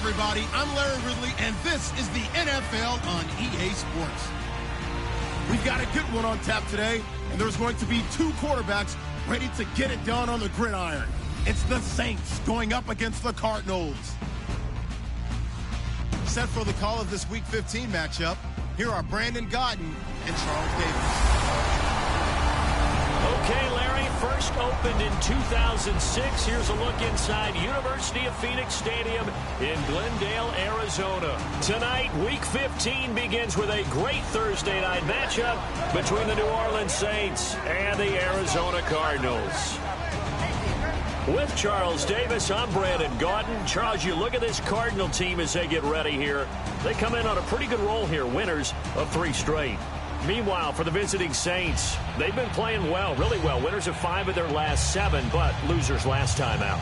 everybody. I'm Larry Ridley, and this is the NFL on EA Sports. We've got a good one on tap today, and there's going to be two quarterbacks ready to get it done on the gridiron. It's the Saints going up against the Cardinals. Set for the call of this Week 15 matchup, here are Brandon Gaudin and Charles Davis. Okay, Larry, first opened in 2006. Here's a look inside University of Phoenix Stadium in Glendale, Arizona. Tonight, Week 15 begins with a great Thursday night matchup between the New Orleans Saints and the Arizona Cardinals. With Charles Davis, I'm Brandon Gaudin. Charles, you look at this Cardinal team as they get ready here. They come in on a pretty good roll here, winners of 3 straight. Meanwhile, for the visiting Saints, they've been playing well, really well. Winners of 5 of their last 7, but losers last time out.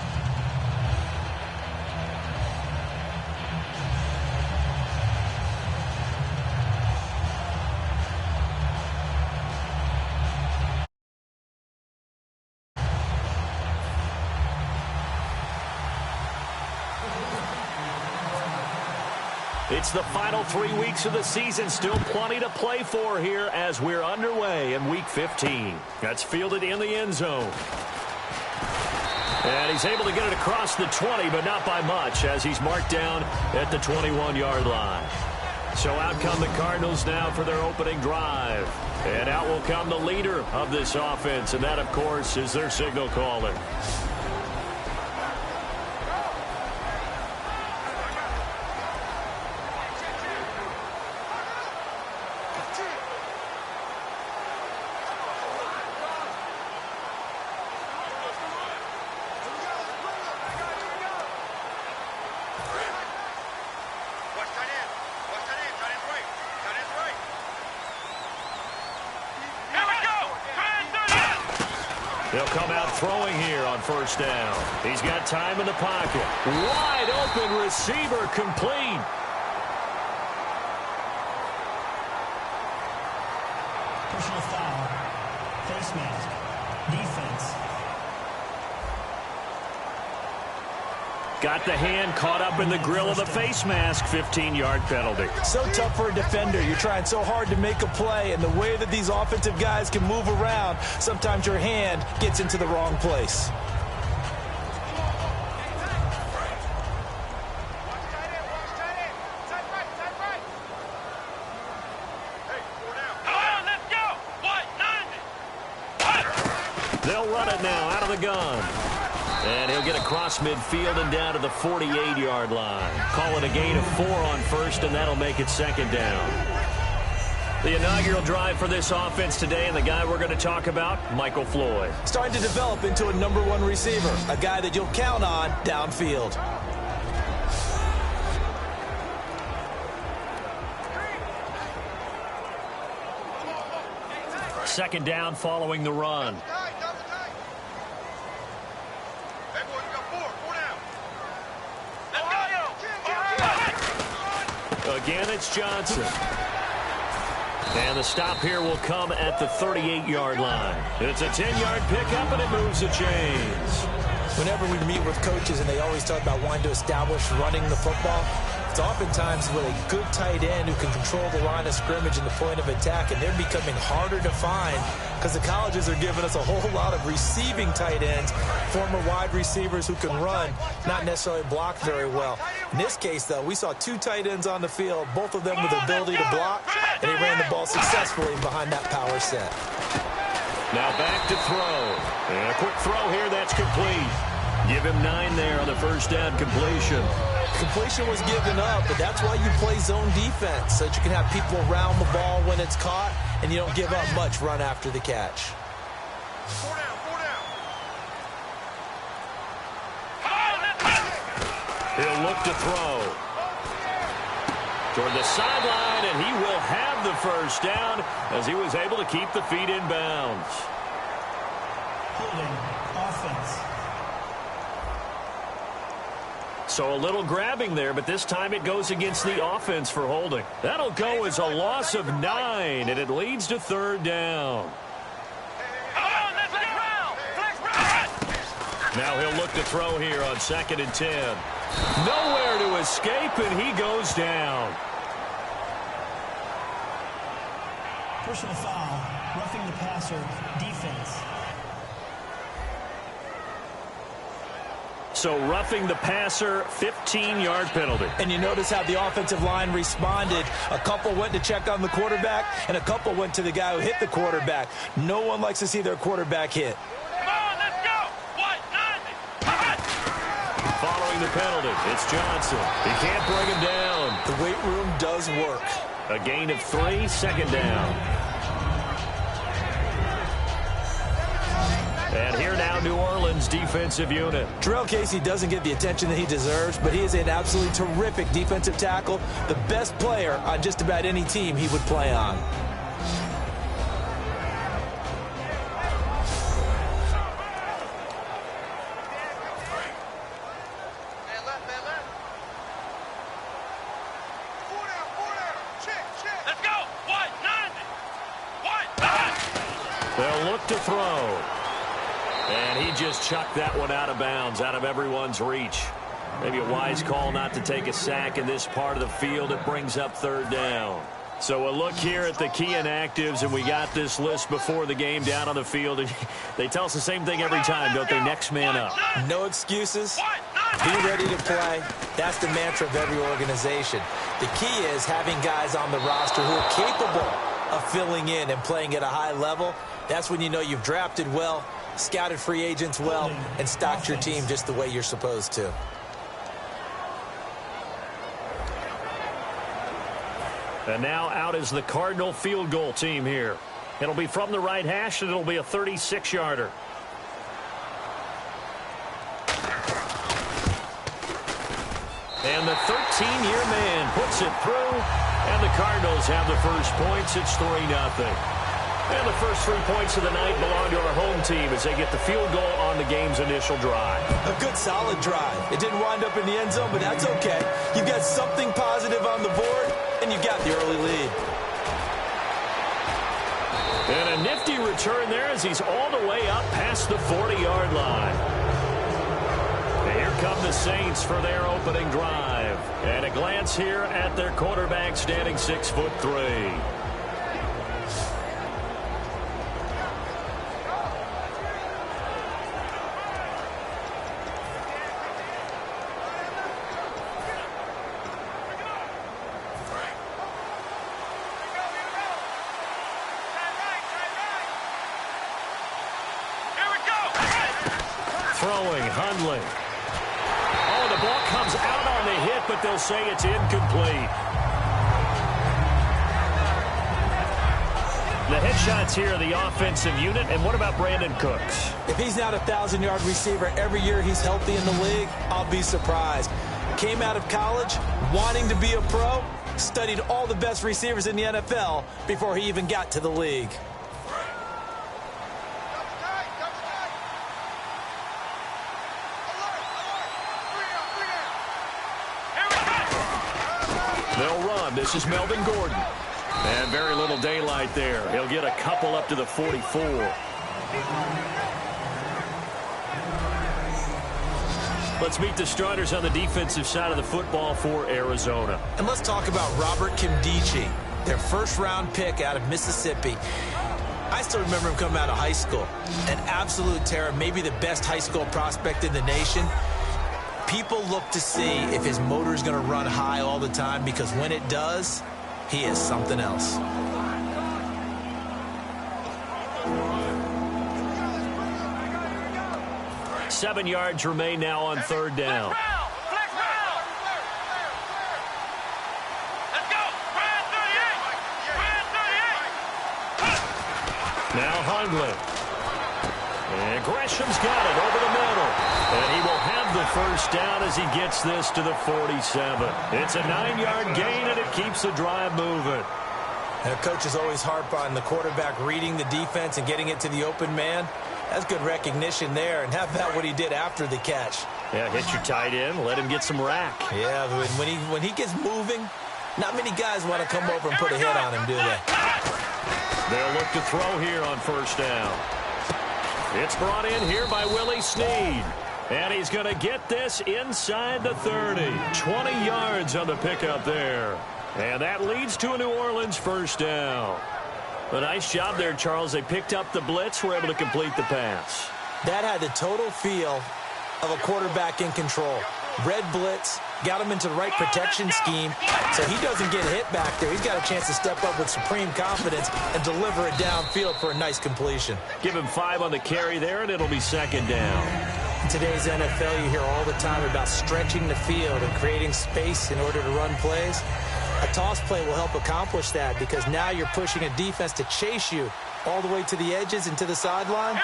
It's the final 3 weeks of the season. Still plenty to play for here as we're underway in Week 15. That's fielded in the end zone. And he's able to get it across the 20, but not by much as he's marked down at the 21-yard line. So out come the Cardinals now for their opening drive. And out will come the leader of this offense, and that, of course, is their signal caller. They'll come out throwing here on first down. He's got time in the pocket. Wide open receiver complete. Personal foul. Face mask. Defense. Got the hand caught up in the grill of the face mask. 15-yard penalty. So tough for a defender. You're trying so hard to make a play, and the way that these offensive guys can move around, sometimes your hand gets into the wrong place. They'll run it now out of the gun. And he'll get across midfield and down to the 48-yard line. Call it a gain of 4 on first, and that'll make it second down. The inaugural drive for this offense today, and the guy we're going to talk about, Michael Floyd. Starting to develop into a #1 receiver, a guy that you'll count on downfield. Second down following the run. Again, it's Johnson. And the stop here will come at the 38-yard line. It's a 10-yard pickup, and it moves the chains. Whenever we meet with coaches and they always talk about wanting to establish running the football, it's oftentimes with a good tight end who can control the line of scrimmage and the point of attack, and they're becoming harder to find because the colleges are giving us a whole lot of receiving tight ends, former wide receivers who can run, not necessarily block very well. In this case, though, we saw 2 tight ends on the field, both of them with the ability to block, and he ran the ball successfully behind that power set. Now back to throw. And a quick throw here, that's complete. Give him 9 there on the first down completion. Completion was given up, but that's why you play zone defense, so that you can have people around the ball when it's caught, and you don't give up much run after the catch. 4 down, 4 down. He'll look to throw. Toward the sideline, and he will have the first down as he was able to keep the feet in bounds. Holding. Offense. So a little grabbing there, but this time it goes against the offense for holding. That'll go as a loss of 9, and it leads to third down. Now he'll look to throw here on 2nd and 10. Nowhere to escape, and he goes down. Personal foul, roughing the passer, defense. So roughing the passer, 15-yard penalty. And you notice how the offensive line responded. A couple went to check on the quarterback, and a couple went to the guy who hit the quarterback. No one likes to see their quarterback hit. Come on, let's go. What? 90. Following the penalty, it's Johnson. He can't bring him down. The weight room does work. A gain of 3, second down. And here now, New Orleans defensive unit. Terrell Casey doesn't get the attention that he deserves, but he is an absolutely terrific defensive tackle, the best player on just about any team he would play on. Man left. 4 down. Check. Let's go. What? 90. What? They'll look to throw. And he just chucked that one out of bounds, out of everyone's reach. Maybe a wise call not to take a sack in this part of the field. It brings up third down. So a look here at the key inactives, and we got this list before the game down on the field. And they tell us the same thing every time, don't they? Next man up. No excuses. Be ready to play. That's the mantra of every organization. The key is having guys on the roster who are capable of filling in and playing at a high level. That's when you know you've drafted well, scouted free agents well, and stocked your team just the way you're supposed to. And now out is the Cardinal field goal team here. It'll be from the right hash, and it'll be a 36-yarder. And the 13-year man puts it through, and the Cardinals have the first points. It's 3-0. And the first 3 points of the night belong to our home team as they get the field goal on the game's initial drive. A good, solid drive. It didn't wind up in the end zone, but that's okay. You've got something positive on the board, and you got the early lead. And a nifty return there as he's all the way up past the 40-yard line. And here come the Saints for their opening drive. And a glance here at their quarterback standing 6'3". Throwing, Hundley. Oh, the ball comes out on the hit, but they'll say it's incomplete. The headshots here are the offensive unit. And what about Brandon Cooks? If he's not a 1,000-yard receiver every year he's healthy in the league, I'll be surprised. Came out of college wanting to be a pro, studied all the best receivers in the NFL before he even got to the league. They'll run. This is Melvin Gordon. And very little daylight there. He'll get a couple up to the 44. Let's meet the starters on the defensive side of the football for Arizona. And let's talk about Robert Kimdichie, their first-round pick out of Mississippi. I still remember him coming out of high school. An absolute terror, maybe the best high school prospect in the nation. People look to see if his motor is going to run high all the time, because when it does, he is something else. Seven yards remain now on third down. Now Hundley. And Gresham's got it over the middle. And he will have the first down as he gets this to the 47. It's a 9-yard gain, and it keeps the drive moving. And coaches always harp on the quarterback reading the defense and getting it to the open man. That's good recognition there. And how about what he did after the catch? Yeah, hit your tight end, let him get some rack. Yeah, when he gets moving, not many guys want to come over and put a hit on him, do they? They'll look to throw here on first down. It's brought in here by Willie Snead. And he's going to get this inside the 30. 20 yards on the pickup there. And that leads to a New Orleans first down. A nice job there, Charles. They picked up the blitz, were able to complete the pass. That had the total feel of a quarterback in control. Red blitz, got him into the right protection scheme, so he doesn't get hit back there. He's got a chance to step up with supreme confidence and deliver it downfield for a nice completion. Give him 5 on the carry there, and it'll be second down. In today's NFL, you hear all the time about stretching the field and creating space in order to run plays. A toss play will help accomplish that because now you're pushing a defense to chase you all the way to the edges and to the sideline.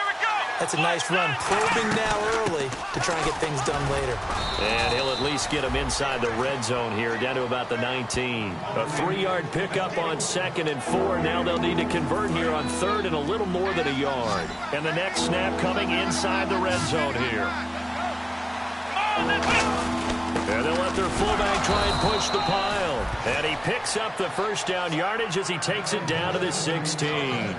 That's a nice run, probing now early to try and get things done later. And he'll at least get him inside the red zone here, down to about the 19. A 3-yard pickup on 2nd and 4. Now they'll need to convert here on 3rd and a little more than a yard. And the next snap coming inside the red zone here. And they'll let their fullback try and push the pile. And he picks up the first down yardage as he takes it down to the 16.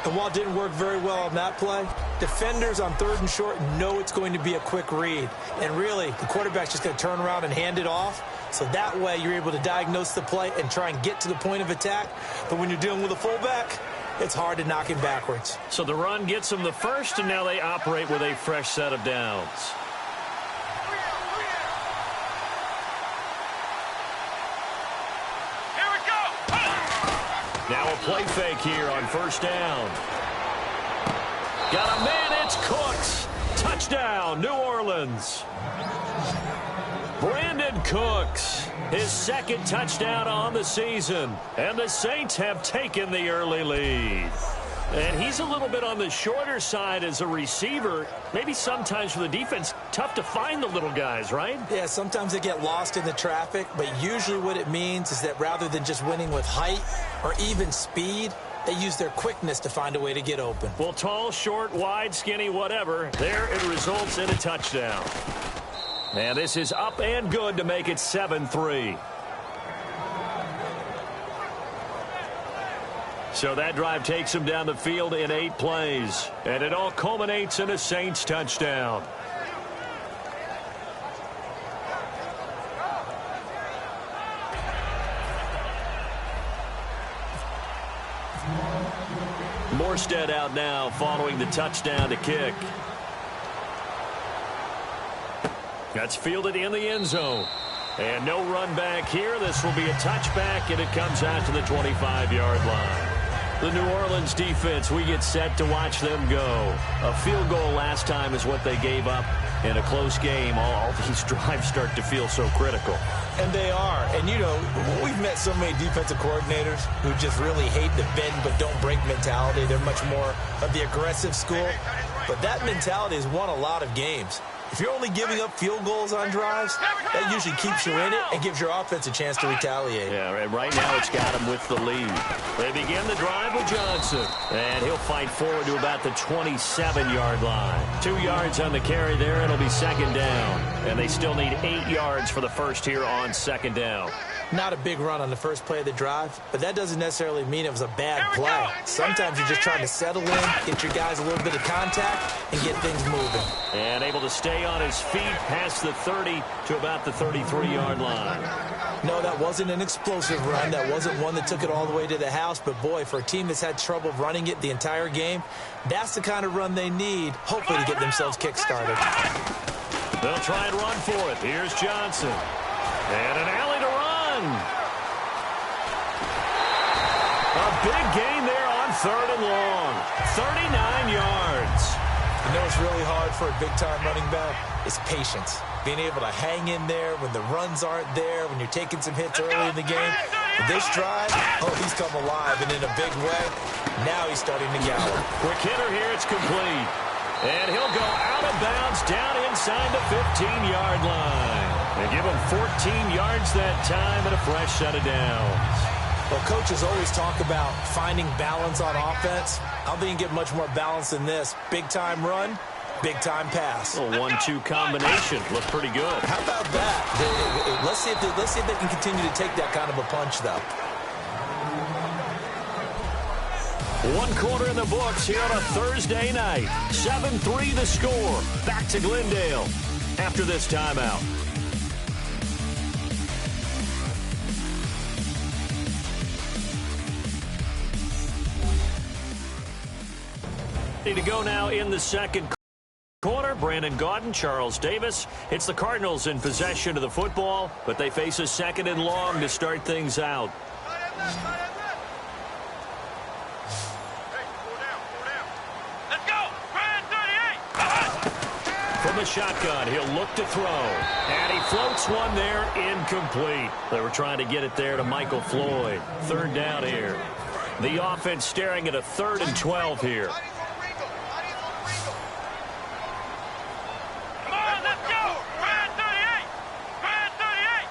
And while it didn't work very well on that play, defenders on 3rd and short know it's going to be a quick read. And really, the quarterback's just going to turn around and hand it off. So that way, you're able to diagnose the play and try and get to the point of attack. But when you're dealing with a fullback, it's hard to knock him backwards. So the run gets them the first, and now they operate with a fresh set of downs. Now a play fake here on first down. Got a man, it's Cooks. Touchdown, New Orleans. Brandon Cooks, his 2nd touchdown on the season. And the Saints have taken the early lead. And he's a little bit on the shorter side as a receiver. Maybe sometimes for the defense, tough to find the little guys, right? Yeah, sometimes they get lost in the traffic, but usually what it means is that rather than just winning with height or even speed, they use their quickness to find a way to get open. Well, tall, short, wide, skinny, whatever, there it results in a touchdown. And this is up and good to make it 7-3. So that drive takes him down the field in 8 plays. And it all culminates in a Saints touchdown. Morstead out now following the touchdown to kick. That's fielded in the end zone. And no run back here. This will be a touchback, and it comes out to the 25-yard line. The New Orleans defense, we get set to watch them go. A field goal last time is what they gave up in a close game. All these drives start to feel so critical. And they are. And, you know, we've met so many defensive coordinators who just really hate the bend but don't break mentality. They're much more of the aggressive school. But that mentality has won a lot of games. If you're only giving up field goals on drives, that usually keeps you in it and gives your offense a chance to retaliate. Yeah, and right now it's got him with the lead. They begin the drive with Johnson. And he'll fight forward to about the 27-yard line. 2 yards on the carry there. It'll be second down. And they still need 8 yards for the first here on second down. Not a big run on the first play of the drive, but that doesn't necessarily mean it was a bad play. Sometimes you're just trying to settle in, get your guys a little bit of contact, and get things moving. And able to stay on his feet past the 30 to about the 33-yard line. No, that wasn't an explosive run. That wasn't one that took it all the way to the house. But, boy, for a team that's had trouble running it the entire game, that's the kind of run they need, hopefully, to get themselves kick-started. They'll try and run for it. Here's Johnson. And an alley to run. A big gain there on 3rd and long. 39 yards. You know what's really hard for a big-time running back? It's patience. Being able to hang in there when the runs aren't there, when you're taking some hits early in the game. But this drive, he's come alive, and in a big way, now he's starting to gallop. Quick hitter here, it's complete. And he'll go out of bounds down inside the 15-yard line. They give him 14 yards that time and a fresh set of downs. Well, coaches always talk about finding balance on offense. I don't think you can get much more balance than this. Big-time run, big-time pass. A 1-2 combination. Looked pretty good. How about that? Let's see if they can continue to take that kind of a punch, though. One quarter in the books here on a Thursday night. 7-3 the score. Back to Glendale after this timeout. To go now in the second quarter. Brandon Gaudin, Charles Davis. It's the Cardinals in possession of the football, but they face a second and long to start things out. From the shotgun, he'll look to throw. And he floats one there, incomplete. They were trying to get it there to Michael Floyd. Third down here. The offense staring at a 3rd and 12 here. Come on, let's go! Brand 38! Brand 38!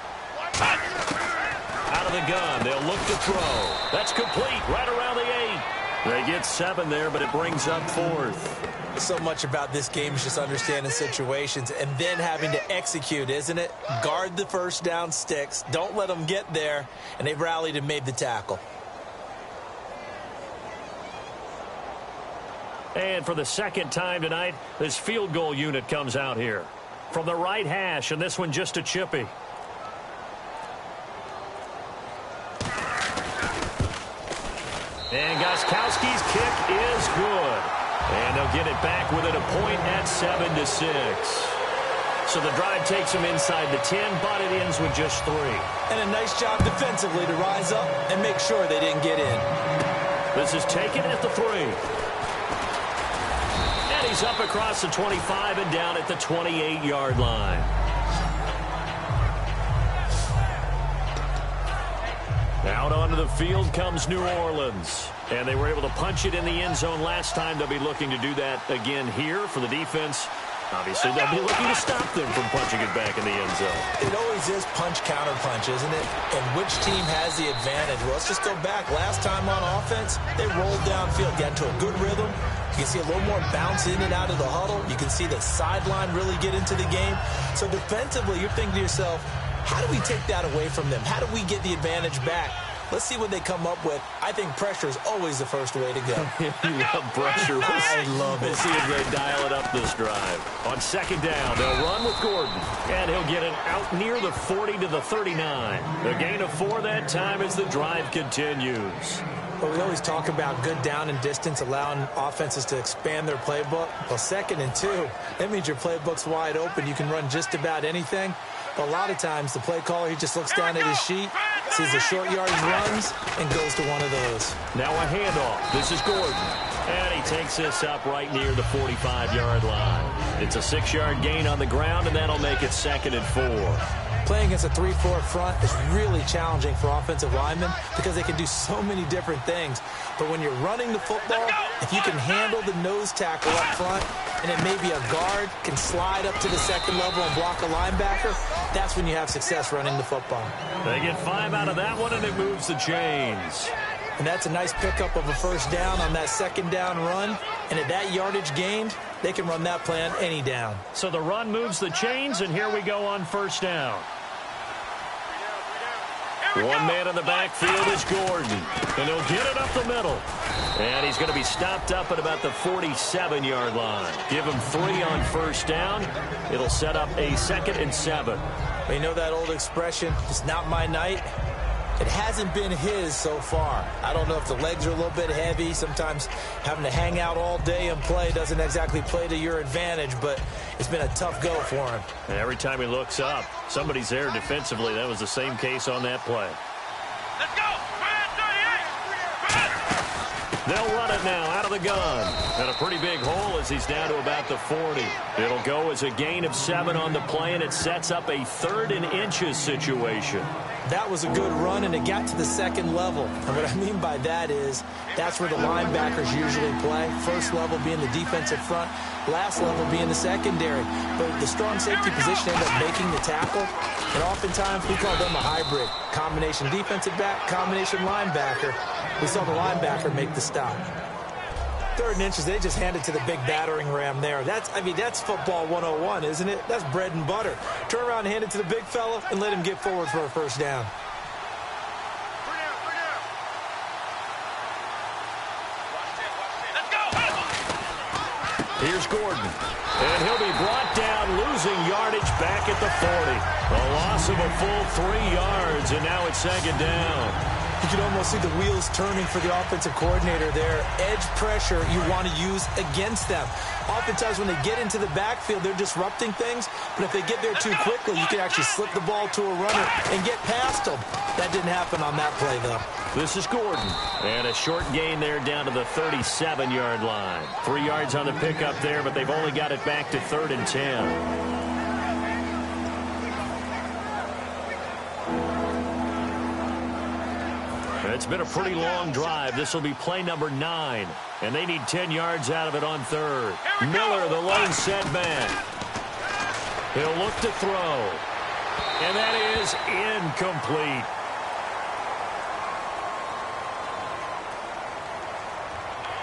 Out of the gun, they'll look to throw. That's complete, right around the 8. They get 7 there, but it brings up 4th. So much about this game is just understanding situations and then having to execute, isn't it? Guard the first down sticks. Don't let them get there. And they rallied and made the tackle. And for the second time tonight, this field goal unit comes out here. From the right hash, and this one just a chippy. And Gostkowski's kick is good. And they'll get it back within a point at 7-6. So the drive takes them inside the 10, but it ends with just 3. And a nice job defensively to rise up and make sure they didn't get in. This is taken at the 3. And he's up across the 25 and down at the 28-yard line. Out onto the field comes New Orleans. And they were able to punch it in the end zone last time. They'll be looking to do that again here for the defense. Obviously, they'll be looking to stop them from punching it back in the end zone. It always is punch-counter-punch, isn't it? And which team has the advantage? Well, let's just go back. Last time on offense, they rolled downfield, got into a good rhythm. You can see a little more bounce in and out of the huddle. You can see the sideline really get into the game. So defensively, you're thinking to yourself, how do we take that away from them? How do we get the advantage back? Let's see what they come up with. I think pressure is always the first way to go. You love pressure. I love it. We'll see if they dial it up this drive. On second down, they'll run with Gordon. And he'll get it out near the 40 to the 39. A gain of 4 that time as the drive continues. Well, we always talk about good down and distance, allowing offenses to expand their playbook. Well, 2nd and 2, that means your playbook's wide open. You can run just about anything. But a lot of times, the play caller, he just looks down at his sheet, sees the short yardage runs, and goes to one of those. Now a handoff. This is Gordon. And he takes this up right near the 45-yard line. It's a 6-yard gain on the ground, and that'll make it 2nd and 4. Playing against a 3-4 front is really challenging for offensive linemen because they can do so many different things. But when you're running the football, if you can handle the nose tackle up front, and then maybe a guard can slide up to the 2nd level and block a linebacker, that's when you have success running the football. They get 5 out of that one, and it moves the chains. And that's a nice pickup of a first down on that 2nd down run. And at that yardage gained, they can run that play on any down. So the run moves the chains, and here we go on first down. One man in the backfield is Gordon. And he'll get it up the middle. And he's going to be stopped up at about the 47-yard line. Give him 3 on first down. It'll set up a 2nd and 7. Well, you know that old expression, it's not my night. It hasn't been his so far. I don't know if the legs are a little bit heavy. Sometimes having to hang out all day and play doesn't exactly play to your advantage, but it's been a tough go for him. And every time he looks up, somebody's there defensively. That was the same case on that play. Let's go! They'll run it now out of the gun. And a pretty big hole as he's down to about the 40. It'll go as a gain of 7 on the play, and it sets up a 3rd and inches situation. That was a good run, and it got to the 2nd level. And what I mean by that is that's where the linebackers usually play. First level being the defensive front, last level being the secondary. But the strong safety position ended up making the tackle. And oftentimes we call them a hybrid. Combination defensive back, combination linebacker. We saw the linebacker make the stop. 3rd and inches, they just handed to the big battering ram there. That's football 101, isn't it? That's bread and butter. Turn around and hand it to the big fella and let him get forward for a first down. Here's Gordon. And he'll be brought down, losing yardage back at the 40. A loss of a full 3 yards, and now it's second down. You can almost see the wheels turning for the offensive coordinator there. Edge pressure you want to use against them. Oftentimes when they get into the backfield, they're disrupting things. But if they get there too quickly, you can actually slip the ball to a runner and get past them. That didn't happen on that play, though. This is Gordon. And a short gain there down to the 37-yard line. 3 yards on the pickup there, but they've only got it back to 3rd and 10. It's been a pretty long drive. This will be play number 9. And they need 10 yards out of it on 3rd. Miller, the lone setback. He'll look to throw. And that is incomplete.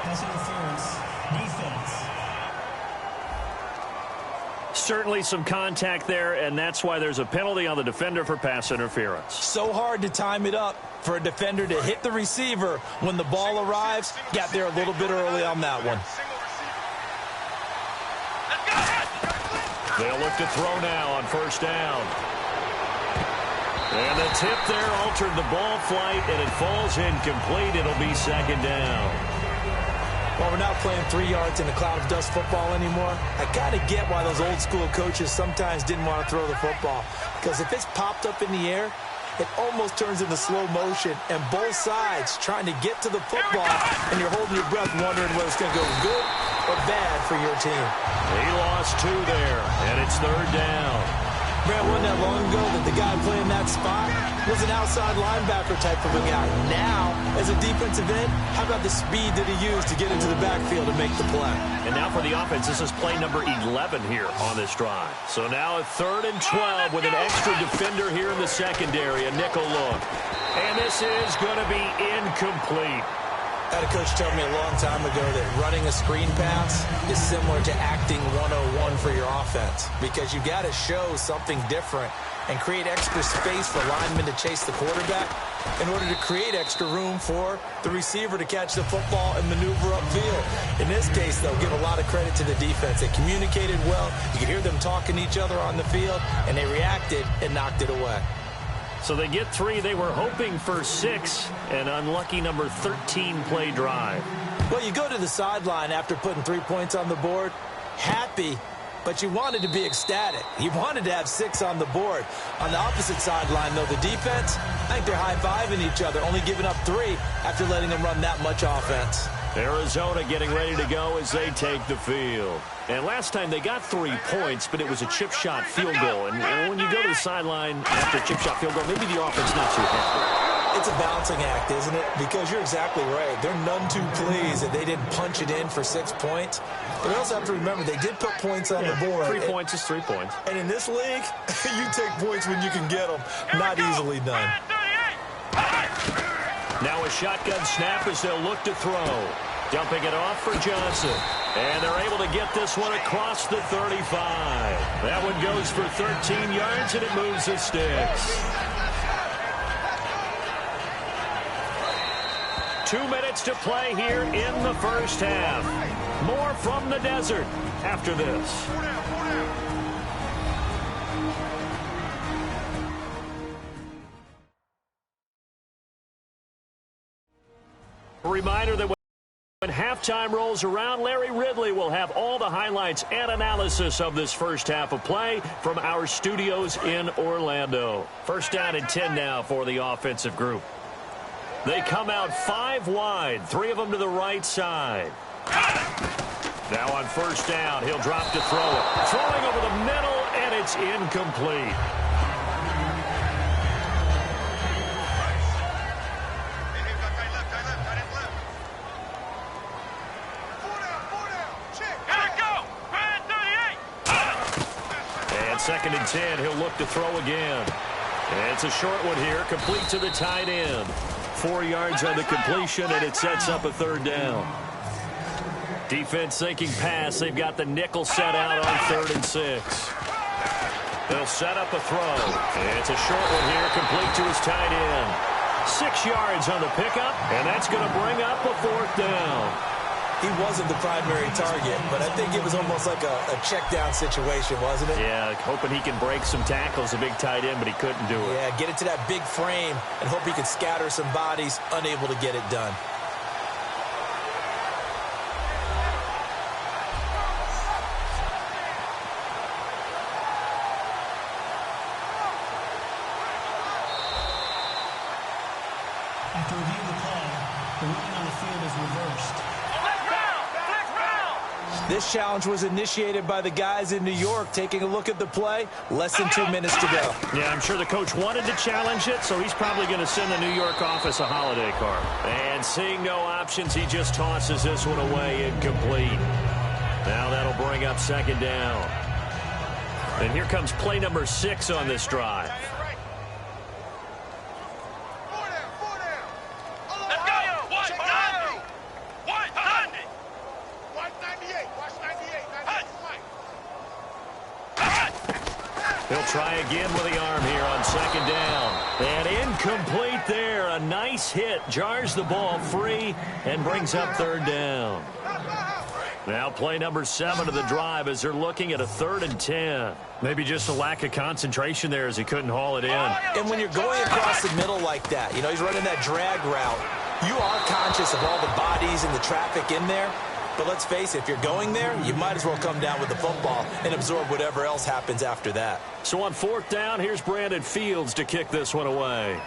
Pass interference. Defense. Certainly some contact there, and that's why there's a penalty on the defender for pass interference. So hard to time it up for a defender to hit the receiver when the ball arrives. Got there a little bit early on that one. They'll look to throw now on 1st down. And the tip there altered the ball flight, and it falls incomplete. It'll be 2nd down. Well, we're not playing 3 yards in a cloud of dust football anymore. I got to get why those old school coaches sometimes didn't want to throw the football. Because if it's popped up in the air, it almost turns into slow motion. And both sides trying to get to the football, and you're holding your breath wondering whether it's going to go good or bad for your team. He lost 2 there, and it's 3rd down. Brad, wasn't that long ago that the guy playing that spot was an outside linebacker type of a guy. Now, as a defensive end, how about the speed that he used to get into the backfield and make the play? And now for the offense, this is play number 11 here on this drive. So now a 3rd and 12 with an extra defender here in the secondary, a nickel look. And this is going to be incomplete. I had a coach tell me a long time ago that running a screen pass is similar to acting 101 for your offense, because you got to show something different and create extra space for linemen to chase the quarterback in order to create extra room for the receiver to catch the football and maneuver upfield. In this case, though, give a lot of credit to the defense. They communicated well. You could hear them talking to each other on the field, and they reacted and knocked it away. So they get 3. They were hoping for 6. An unlucky number 13 play drive. Well, you go to the sideline after putting 3 points on the board, happy, but you wanted to be ecstatic. You wanted to have 6 on the board. On the opposite sideline, though, the defense, I think they're high-fiving each other, only giving up 3 after letting them run that much offense. Arizona getting ready to go as they take the field. And last time they got 3 points, but it was a chip shot field goal. And when you go to the sideline after a chip shot field goal, maybe the offense not too happy. It's a balancing act, isn't it? Because you're exactly right. They're none too pleased that they didn't punch it in for 6 points. But we also have to remember they did put points on the board. 3 points is 3 points. And in this league, you take points when you can get them. Not easily done. Now a shotgun snap as they'll look to throw. Dumping it off for Johnson. And they're able to get this one across the 35. That one goes for 13 yards, and it moves the sticks. 2 minutes to play here in the first half. More from the desert after this. A reminder that when halftime rolls around, Larry Ridley will have all the highlights and analysis of this first half of play from our studios in Orlando. 1st down and 10 now for the offensive group. They come out 5 wide, 3 of them to the right side. Now on 1st down, he'll drop to throw it. Throwing over the middle, and it's incomplete. And 2nd and 10, he'll look to throw again. And it's a short one here, complete to the tight end. 4 yards on the completion, and it sets up a 3rd down. Defense thinking pass. They've got the nickel set out on 3rd and 6. They'll set up a throw. And it's a short one here, complete to his tight end. 6 yards on the pickup, and that's going to bring up a 4th down. he wasn't the primary target, but I think it was almost like a check down situation, wasn't it? Yeah, hoping he can break some tackles, a big tight end, but he couldn't do it. Yeah, get it to that big frame and hope he could scatter some bodies, unable to get it done. After reviewing the play, the ruling on the field is reversed. This challenge was initiated by the guys in New York. Taking a look at the play, less than 2 minutes to go. Yeah, I'm sure the coach wanted to challenge it, so he's probably going to send the New York office a holiday card. And seeing no options, he just tosses this one away incomplete. Now that'll bring up second down. And here comes play number 6 on this drive. He'll try again with the arm here on second down. And incomplete there. A nice hit. Jars the ball free and brings up third down. Now play number 7 of the drive as they're looking at a 3rd and 10. Maybe just a lack of concentration there as he couldn't haul it in. And when you're going across the middle like that, you know, he's running that drag route, you are conscious of all the bodies and the traffic in there. But let's face it, if you're going there, you might as well come down with the football and absorb whatever else happens after that. So on 4th down, here's Brandon Fields to kick this one away.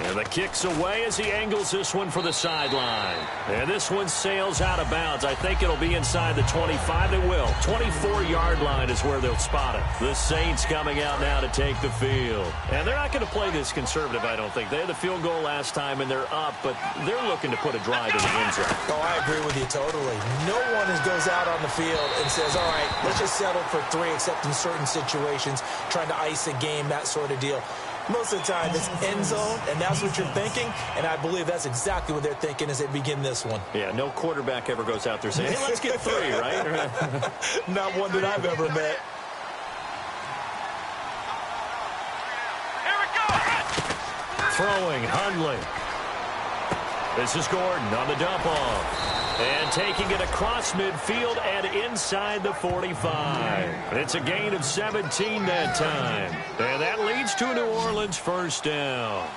And the kick's away as he angles this one for the sideline. And this one sails out of bounds. I think it'll be inside the 25. It will. 24-yard line is where they'll spot it. The Saints coming out now to take the field. And they're not going to play this conservative, I don't think. They had the field goal last time, and they're up, but they're looking to put a drive in the end zone. Oh, I agree with you totally. No one goes out on the field and says, all right, let's just settle for 3, except in certain situations, trying to ice a game, that sort of deal. Most of the time, it's end zone, and that's what you're thinking, and I believe that's exactly what they're thinking as they begin this one. Yeah, no quarterback ever goes out there saying, hey, let's get 3, right? Not one that I've ever met. Here we go. Throwing, Hundley. This is Gordon on the dump off. And taking it across midfield and inside the 45. It's a gain of 17 that time. And that leads to a New Orleans first down.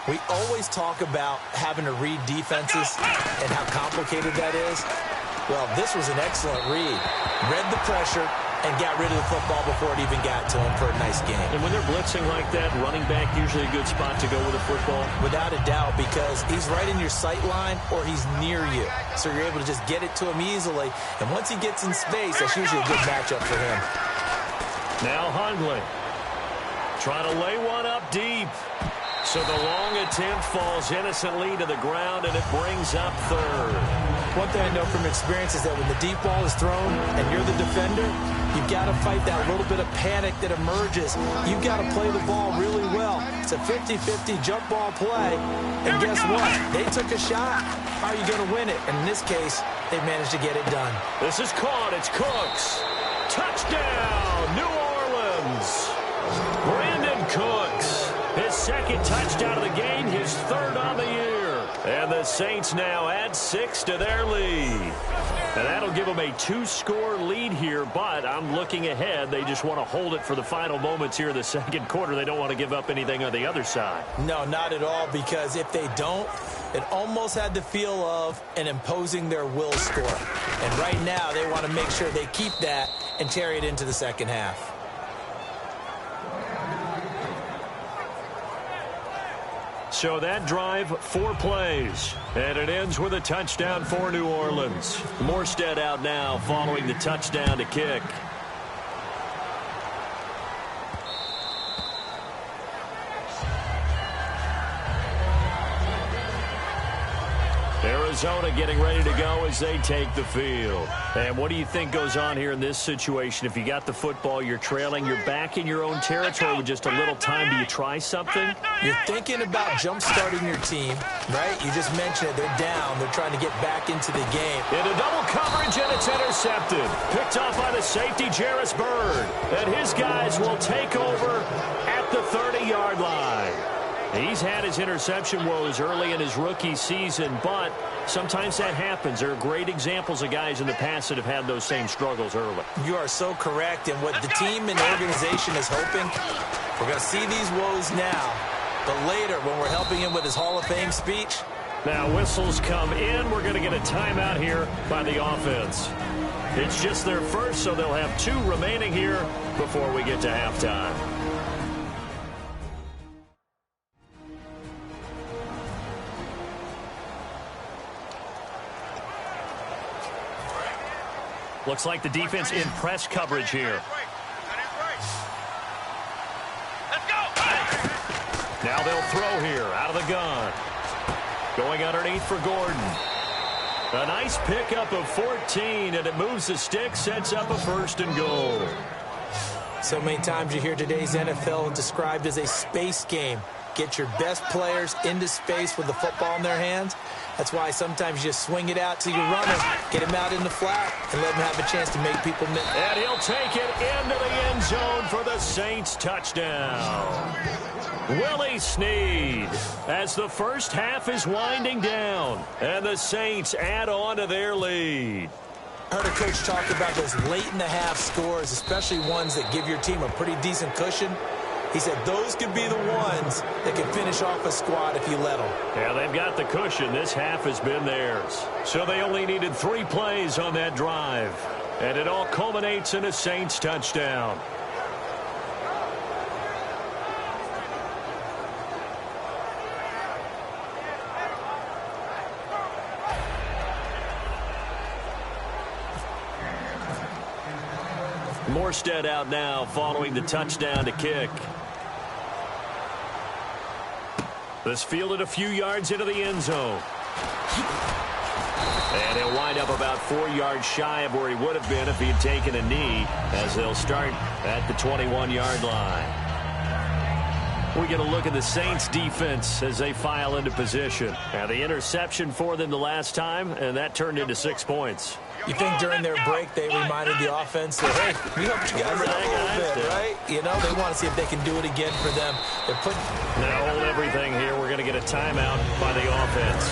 We always talk about having to read defenses and how complicated that is. Well, this was an excellent read. Read the pressure and got rid of the football before it even got to him for a nice game. And when they're blitzing like that, running back usually a good spot to go with a football? Without a doubt, because he's right in your sight line or he's near you. So you're able to just get it to him easily. And once he gets in space, that's usually a good matchup for him. Now Hundley trying to lay one up deep. So the long attempt falls innocently to the ground, and it brings up 3rd. One thing I know from experience is that when the deep ball is thrown and you're the defender, you've got to fight that little bit of panic that emerges. You've got to play the ball really well. It's a 50-50 jump ball play. And guess what? They took a shot. How are you going to win it? And in this case, they managed to get it done. This is caught. It's Cooks. Touchdown, New Orleans. Brandon Cooks. His 2nd touchdown of the game, his 3rd on the year. And the Saints now add 6 to their lead. And that'll give them a 2-score lead here, but I'm looking ahead. They just want to hold it for the final moments here in the 2nd quarter. They don't want to give up anything on the other side. No, not at all, because if they don't, it almost had the feel of an imposing their will score. And right now, they want to make sure they keep that and carry it into the second half. So that drive, 4 plays, and it ends with a touchdown for New Orleans. Morstead out now following the touchdown to kick. Arizona getting ready to go as they take the field. And what do you think goes on here in this situation? If you got the football, you're trailing, you're back in your own territory with just a little time. Do you try something? You're thinking about jump-starting your team, right? You just mentioned it. They're down. They're trying to get back into the game. Into double coverage, and it's intercepted. Picked off by the safety, Jarris Byrd. And his guys will take over at the 30-yard line. He's had his interception woes early in his rookie season, but sometimes that happens. There are great examples of guys in the past that have had those same struggles early. You are so correct. And what the team and organization is hoping, we're going to see these woes now, but later when we're helping him with his Hall of Fame speech. Now whistles come in. We're going to get a timeout here by the offense. It's just their first, so they'll have 2 remaining here before we get to halftime. Looks like the defense in press coverage here. Now they'll throw here out of the gun. Going underneath for Gordon. A nice pickup of 14, and it moves the stick, sets up a 1st and goal. So many times you hear today's NFL described as a space game. Get your best players into space with the football in their hands. That's why sometimes you just swing it out to your runner, get him out in the flat, and let him have a chance to make people miss. And he'll take it into the end zone for the Saints touchdown. Willie Snead as the first half is winding down, and the Saints add on to their lead. I heard a coach talk about those late in the half scores, especially ones that give your team a pretty decent cushion. He said those could be the ones that can finish off a squad if you let them. Yeah, they've got the cushion. This half has been theirs. So they only needed 3 plays on that drive. And it all culminates in a Saints touchdown. Morstead out now following the touchdown to kick. This fielded a few yards into the end zone. And he'll wind up about 4 yards shy of where he would have been if he had taken a knee, as they'll start at the 21-yard line. We get a look at the Saints defense as they file into position. Now the interception for them the last time, and that turned into 6 points. You think during their break they reminded the offense that, hey, we helped you guys out a little bit, right? You know, they want to see if they can do it again for them. They're putting... Now hold everything here. We're going to get a timeout by the offense.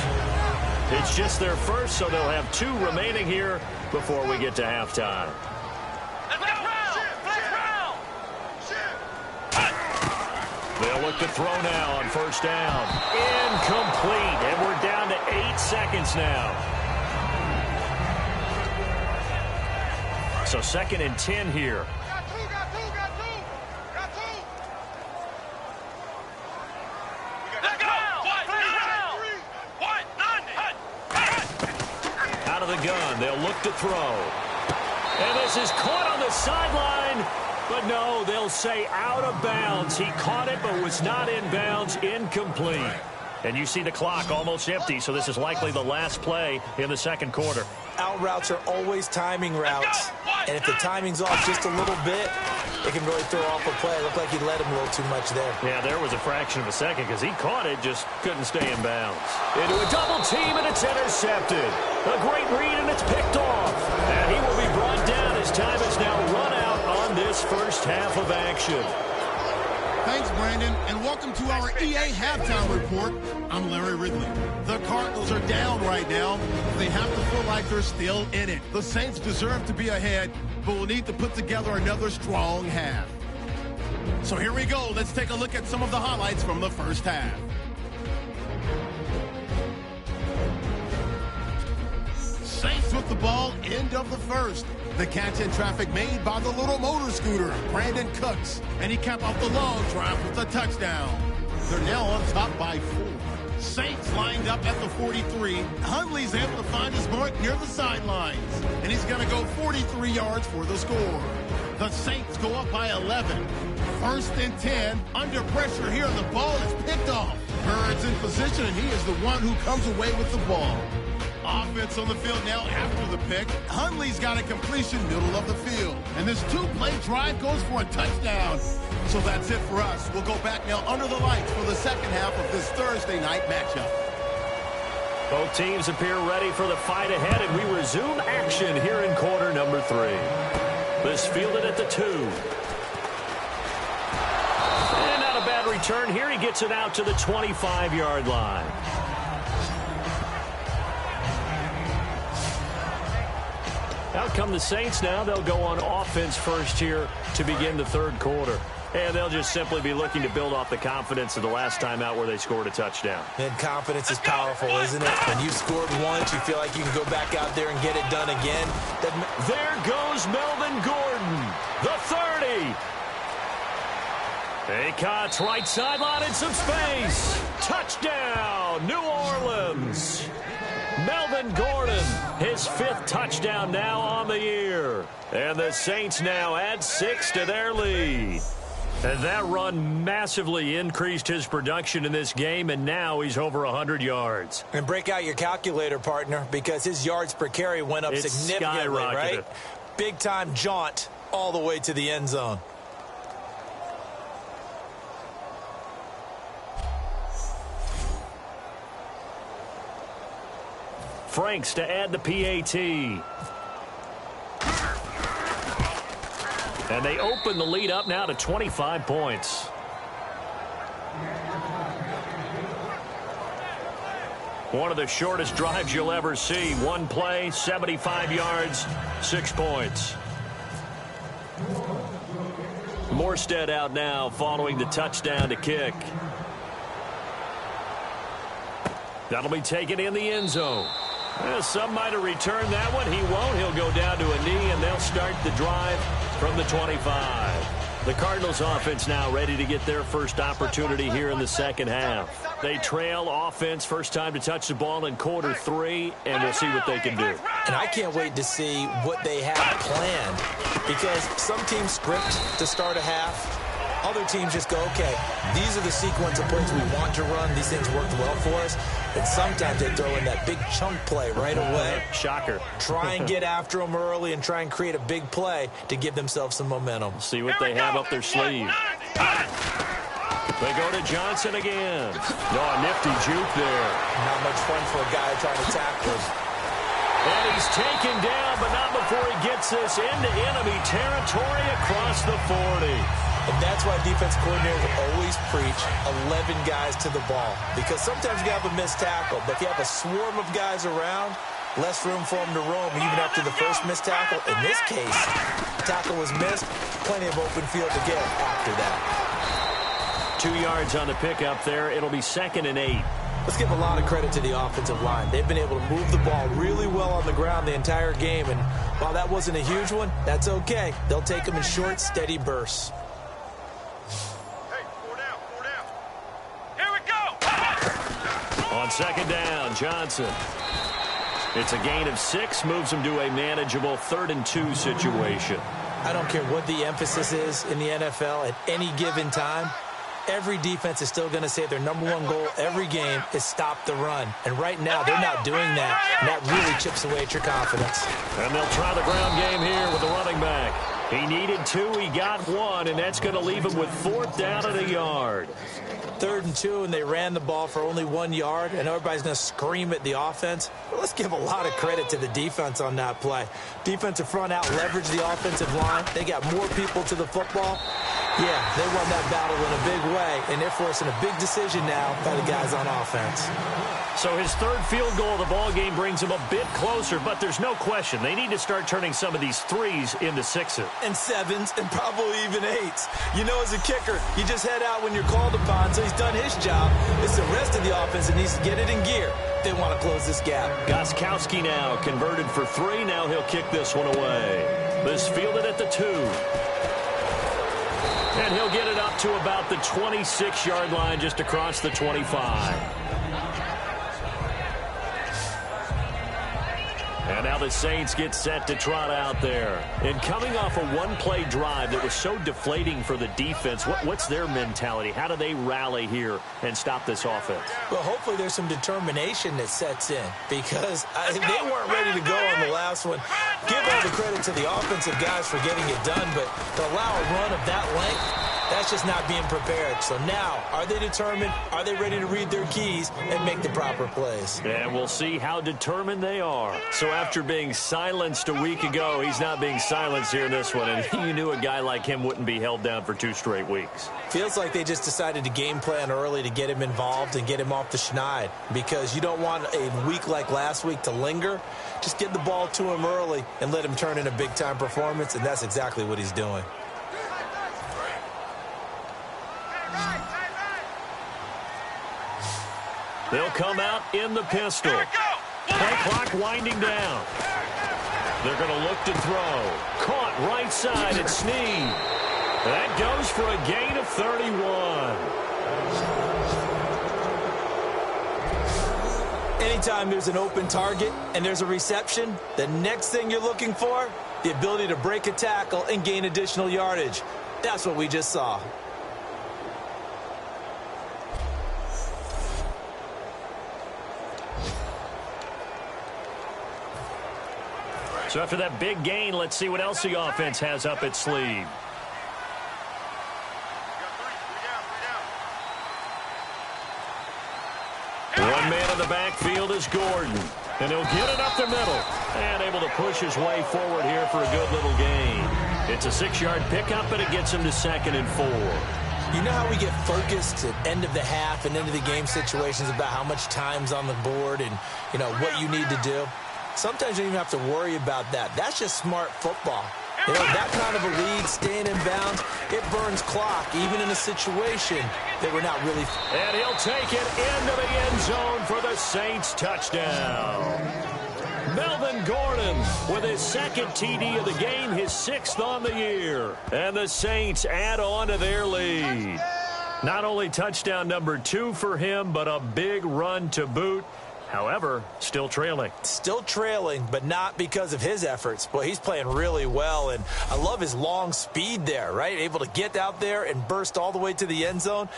It's just their first, so they'll have 2 remaining here before we get to halftime. They'll look to throw now on 1st down. Incomplete, and we're down to 8 seconds now. So 2nd and 10 here. Out of the gun, they'll look to throw. And this is caught on the sideline. But no, they'll say out of bounds. He caught it but was not in bounds. Incomplete. And you see the clock almost empty, so this is likely the last play in the 2nd quarter. Out routes are always timing routes. And if the timing's off just a little bit, it can really throw off a play. It looked like he let him a little too much there. Yeah, there was a fraction of a second because he caught it, just couldn't stay in bounds. Into a double team, and it's intercepted. A great read, and it's picked off. And he will be brought down as time is now run out on this first half of action. Thanks, Brandon, and welcome to our EA Halftime Report. I'm Larry Ridley. The Cardinals are down right now. They have to feel like they're still in it. The Saints deserve to be ahead, but will need to put together another strong half. So here we go. Let's take a look at some of the highlights from the first half. Saints with the ball, end of the first. The catch in traffic made by the little motor scooter, Brandon Cooks, and he capped off the long drive with a touchdown. They're now on top by 4. Saints lined up at the 43. Hundley's able to find his mark near the sidelines, and he's going to go 43 yards for the score. The Saints go up by 11. 1st and 10, under pressure here, and the ball is picked off. Bird's in position, and he is the one who comes away with the ball. Offense on the field now after the pick. Hundley's got a completion middle of the field. And this 2-play drive goes for a touchdown. So that's it for us. We'll go back now under the lights for the second half of this Thursday night matchup. Both teams appear ready for the fight ahead, and we resume action here in quarter number 3. This fielded at the 2. And out of return here. He gets it out to the 25-yard line. Out come the Saints now. They'll go on offense first here to begin the third quarter. And they'll just simply be looking to build off the confidence of the last time out where they scored a touchdown. And confidence is powerful, isn't it? When you've scored once, you feel like you can go back out there and get it done again. There goes Melvin Gordon, the 30. Acott's right sideline in some space. Touchdown, New Orleans. Melvin Gordon, his 5th touchdown now on the year. And the Saints now add 6 to their lead. And that run massively increased his production in this game, and now he's over 100 yards. And break out your calculator, partner, because his yards per carry went up significantly, right? Big-time jaunt all the way to the end zone. Franks to add the PAT. And they open the lead up now to 25 points. One of the shortest drives you'll ever see. One play, 75 yards, 6 points. Morstead out now following the touchdown to kick. That'll be taken in the end zone. Some might have returned that one. He won't. He'll go down to a knee, and they'll start the drive from the 25. The Cardinals offense now ready to get their first opportunity here in the second half. They trail offense, first time to touch the ball in quarter 3, and we'll see what they can do. And I can't wait to see what they have planned, because some teams script to start a half. Other teams just go, okay, these are the sequence of plays we want to run. These things worked well for us. And sometimes they throw in that big chunk play right away. Shocker. Try and get after them early and try and create a big play to give themselves some momentum. See what they have up their sleeve. They go to Johnson again. No, a nifty juke there. Not much fun for a guy trying to tackle him. And he's taken down, but not before he gets this into enemy territory across the 40. And that's why defense coordinators always preach 11 guys to the ball. Because sometimes you have a missed tackle, but if you have a swarm of guys around, less room for them to roam even after the first missed tackle. In this case, tackle was missed, plenty of open field to get after that. 2 yards on the pickup there. It'll be 2nd and 8. Let's give a lot of credit to the offensive line. They've been able to move the ball really well on the ground the entire game. And while that wasn't a huge one, that's okay. They'll take them in short, steady bursts. On 2nd down, Johnson. It's a gain of 6, moves him to a manageable 3rd and 2 situation. I don't care what the emphasis is in the NFL at any given time. Every defense is still going to say their #1 goal every game is stop the run. And right now, they're not doing that. And that really chips away at your confidence. And they'll try the ground game here with the running back. He needed 2, he got 1, and that's going to leave him with 4th down and a yard. 3rd and 2, and they ran the ball for only 1 yard, and everybody's going to scream at the offense. But let's give a lot of credit to the defense on that play. Defensive front out leveraged the offensive line. They got more people to the football. Yeah, they won that battle in a big way, and they're forcing a big decision now by the guys on offense. So his 3rd field goal of the ball game brings him a bit closer, but there's no question they need to start turning some of these 3s into 6s. And 7s, and probably even 8s. You know, as a kicker, you just head out when you're called upon, so he's done his job. It's the rest of the offense that needs to get it in gear. They want to close this gap. Gostkowski now converted for 3. Now he'll kick this one away. This fielded at the 2. And he'll get it up to about the 26-yard line, just across the 25. And now the Saints get set to trot out there. And coming off a one-play drive that was so deflating for the defense, what's their mentality? How do they rally here and stop this offense? Well, hopefully there's some determination that sets in, because they weren't ready to go on the last one. Give all the credit to the offensive guys for getting it done, but to allow a run of that length, That's just not being prepared. So now, are they determined? Are they ready to read their keys and make the proper plays? And we'll see how determined they are. So after being silenced a week ago, he's not being silenced here in this one. And you knew a guy like him wouldn't be held down for 2 straight weeks. Feels like they just decided to game plan early to get him involved and get him off the schneid, because you don't want a week like last week to linger. Just get the ball to him early and let him turn in a big-time performance, and that's exactly what he's doing. They'll come out in the pistol. Play clock winding down. They're going to look to throw. Caught right side at Snead. That goes for a gain of 31. Anytime there's an open target and there's a reception, the next thing you're looking for, the ability to break a tackle and gain additional yardage. That's what we just saw. So after that big gain, let's see what else the offense has up its sleeve. One man in the backfield is Gordon. And he'll get it up the middle. And able to push his way forward here for a good little gain. It's a 6-yard pickup, and it gets him to 2nd and 4. You know how we get focused at end of the half and end of the game situations about how much time's on the board and, you know, what you need to do? Sometimes you don't even have to worry about that. That's just smart football. You know, that kind of a lead, staying in bounds, it burns clock, even in a situation that we're not really... And he'll take it into the end zone for the Saints touchdown. Melvin Gordon with his 2nd TD of the game, his 6th on the year. And the Saints add on to their lead. Not only touchdown number 2 for him, but a big run to boot. However, still trailing. Still trailing, but not because of his efforts. Boy, he's playing really well, and I love his long speed there, right? Able to get out there and burst all the way to the end zone,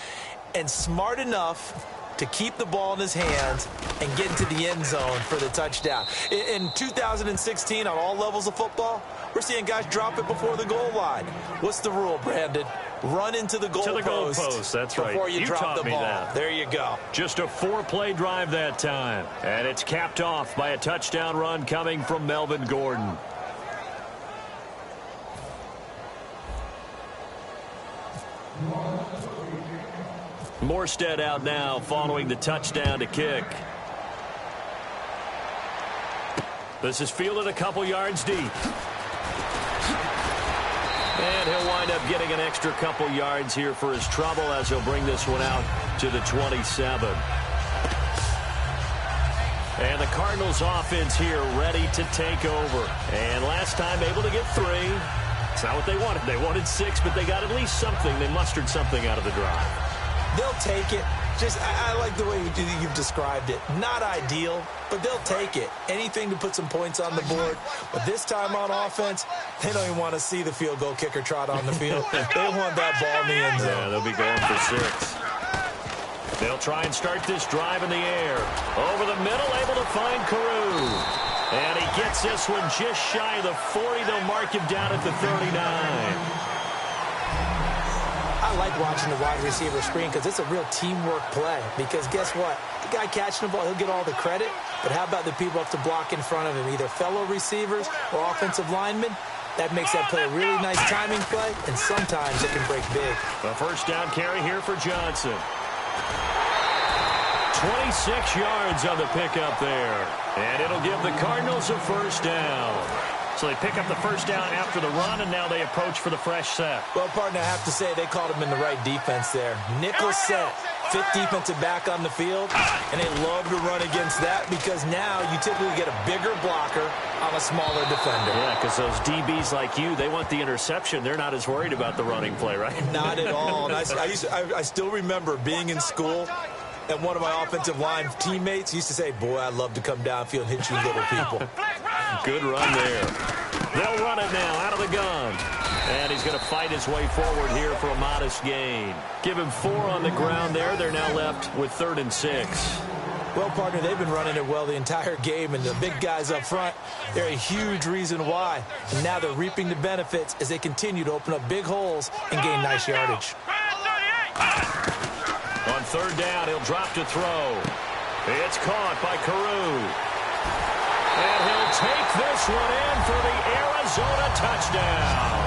and smart enough to keep the ball in his hands and get into the end zone for the touchdown. In 2016, on all levels of football, we're seeing guys drop it before the goal line. What's the rule, Brandon? Run into the goalpost. That's right. Before you drop the ball. That. There you go. Just a 4-play drive that time. And it's capped off by a touchdown run coming from Melvin Gordon. Morstead out now following the touchdown to kick. This is fielded a couple yards deep. And he'll wind up getting an extra couple yards here for his trouble as he'll bring this one out to the 27. And the Cardinals offense here ready to take over. And last time able to get 3. It's not what they wanted. They wanted 6, but they got at least something. They mustered something out of the drive. They'll take it. Just, I like the way you've described it. Not ideal, but they'll take it. Anything to put some points on the board. But this time on offense, they don't even want to see the field goal kicker trot on the field. They want that ball in the end zone. Yeah, they'll be going for 6. They'll try and start this drive in the air. Over the middle, able to find Carew. And he gets this one just shy of the 40. They'll mark him down at the 39. I like watching the wide receiver screen because it's a real teamwork play. Because guess what? The guy catching the ball, he'll get all the credit. But how about the people up to block in front of him, either fellow receivers or offensive linemen? That makes that play a really nice timing play, and sometimes it can break big. A first down carry here for Johnson. 26 yards on the pickup there. And it'll give the Cardinals a first down. So they pick up the first down after the run, and now they approach for the fresh set. Well, partner, I have to say they called him in the right defense there. Nickel set, 5th defensive back on the field, and they love to run against that because now you typically get a bigger blocker on a smaller defender. Yeah, because those DBs like you, they want the interception. They're not as worried about the running play, right? Not at all. And I still remember being in school, and one of my offensive line teammates used to say, boy, I'd love to come downfield and hit you little people. Good run there. They'll run it now out of the gun. And he's going to fight his way forward here for a modest gain. Give him 4 on the ground there. They're now left with 3rd and 6. Well, partner, they've been running it well the entire game, and the big guys up front, they're a huge reason why. And now they're reaping the benefits as they continue to open up big holes and gain nice yardage. On third down, he'll drop to throw. It's caught by Carew. And he'll take this one in for the Arizona touchdown.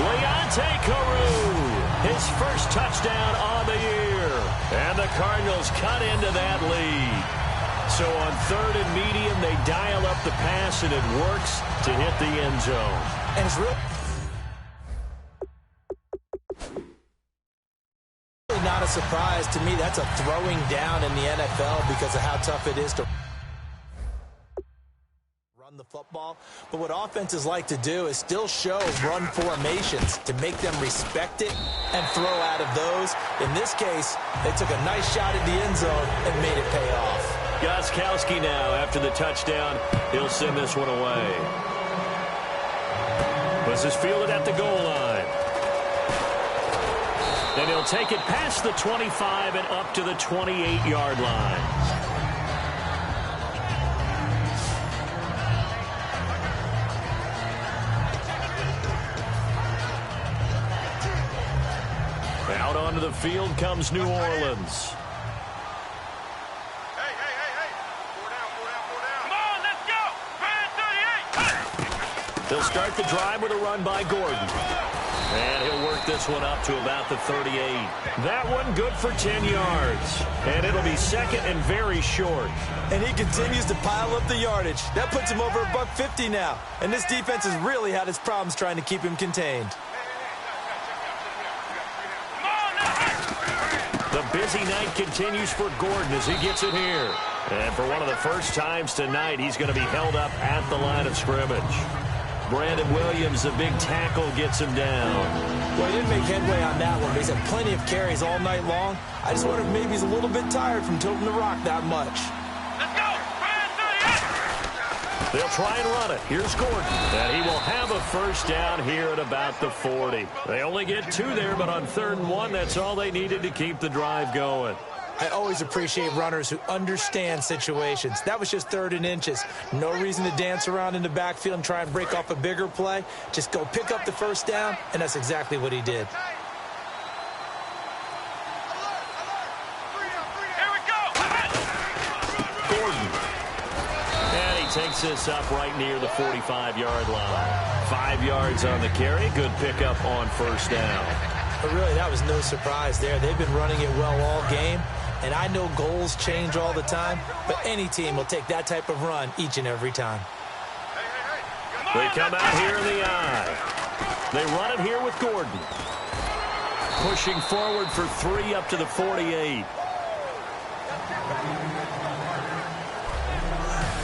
Leonte Carew, his first touchdown on the year. And the Cardinals cut into that lead. So on third and medium, they dial up the pass, and it works to hit the end zone. And it's really not a surprise to me. That's a throwing down in the NFL because of how tough it is to run the football. But what offenses like to do is still show run formations to make them respect it and throw out of those. In this case, they took a nice shot at the end zone and made it pay off. Gostkowski now, after the touchdown, he'll send this one away. This is fielded at the goal line. And he'll take it past the 25 and up to the 28-yard line. Out onto the field comes New Orleans. Hey. Four down. Come on, let's go. Man 38. They'll start the drive with a run by Gordon. And he'll work this one up to about the 38. That one good for 10 yards. And it'll be second and very short. And he continues to pile up the yardage. That puts him over $150 now. And this defense has really had its problems trying to keep him contained. The busy night continues for Gordon as he gets it here. And for one of the first times tonight, he's going to be held up at the line of scrimmage. Brandon Williams, the big tackle, gets him down. Well, he didn't make headway on that one, but he's had plenty of carries all night long. I just wonder if maybe he's a little bit tired from tilting the rock that much. Let's go. Man 38. They'll try and run it. Here's Gordon. And he will have a first down here at about the 40. They only get 2 there, but on 3rd and 1, that's all they needed to keep the drive going. I always appreciate runners who understand situations. That was just 3rd and inches. No reason to dance around in the backfield and try and break off a bigger play. Just go pick up the first down, and that's exactly what he did. Here we go. Gordon. And he takes this up right near the 45-yard line. 5 yards on the carry. Good pickup on first down. But really, that was no surprise there. They've been running it well all game. And I know goals change all the time, but any team will take that type of run each and every time. They come out here in the eye. They run it here with Gordon. Pushing forward for 3 up to the 48.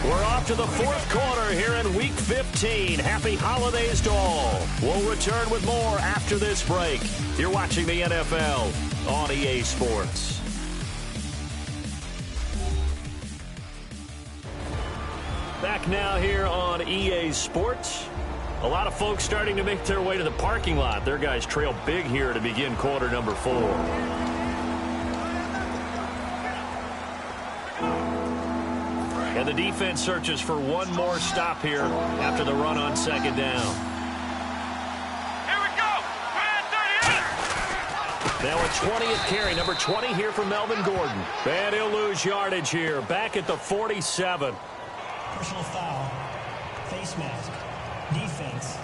We're off to the 4th quarter here in Week 15. Happy holidays to all. We'll return with more after this break. You're watching the NFL on EA Sports. Back now here on EA Sports. A lot of folks starting to make their way to the parking lot. Their guys trail big here to begin quarter number 4. And the defense searches for one more stop here after the run on 2nd down. Here we go. Man 38. Now a 20th carry, number 20 here for Melvin Gordon. And he'll lose yardage here, back at the 47. Personal foul. Face mask. Defense.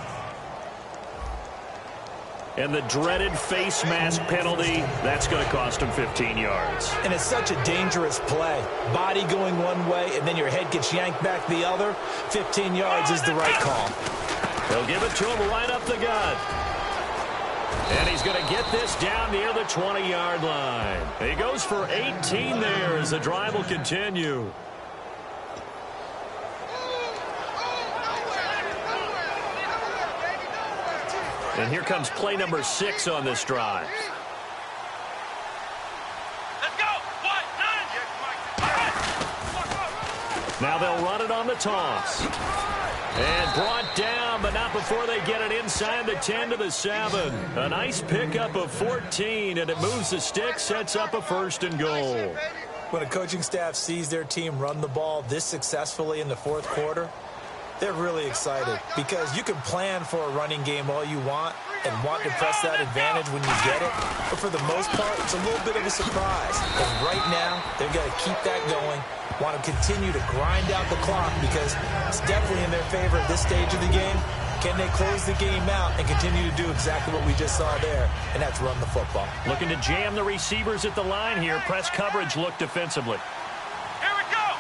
And the dreaded face mask penalty, that's going to cost him 15 yards. And it's such a dangerous play. Body going one way, and then your head gets yanked back the other. 15 yards is the right call. They'll give it to him right up the gut. And he's going to get this down near the 20-yard line. He goes for 18 there as the drive will continue. And here comes play number 6 on this drive. Let's go. What? 9. Now they'll run it on the toss. And brought down, but not before they get it inside the 10 to the 7. A nice pickup of 14, and it moves the stick, sets up a 1st and goal. When a coaching staff sees their team run the ball this successfully in the fourth quarter, they're really excited because you can plan for a running game all you want and want to press that advantage when you get it. But for the most part, it's a little bit of a surprise. And right now, they've got to keep that going, want to continue to grind out the clock because it's definitely in their favor at this stage of the game. Can they close the game out and continue to do exactly what we just saw there, and that's run the football. Looking to jam the receivers at the line here. Press coverage look defensively. Here we go.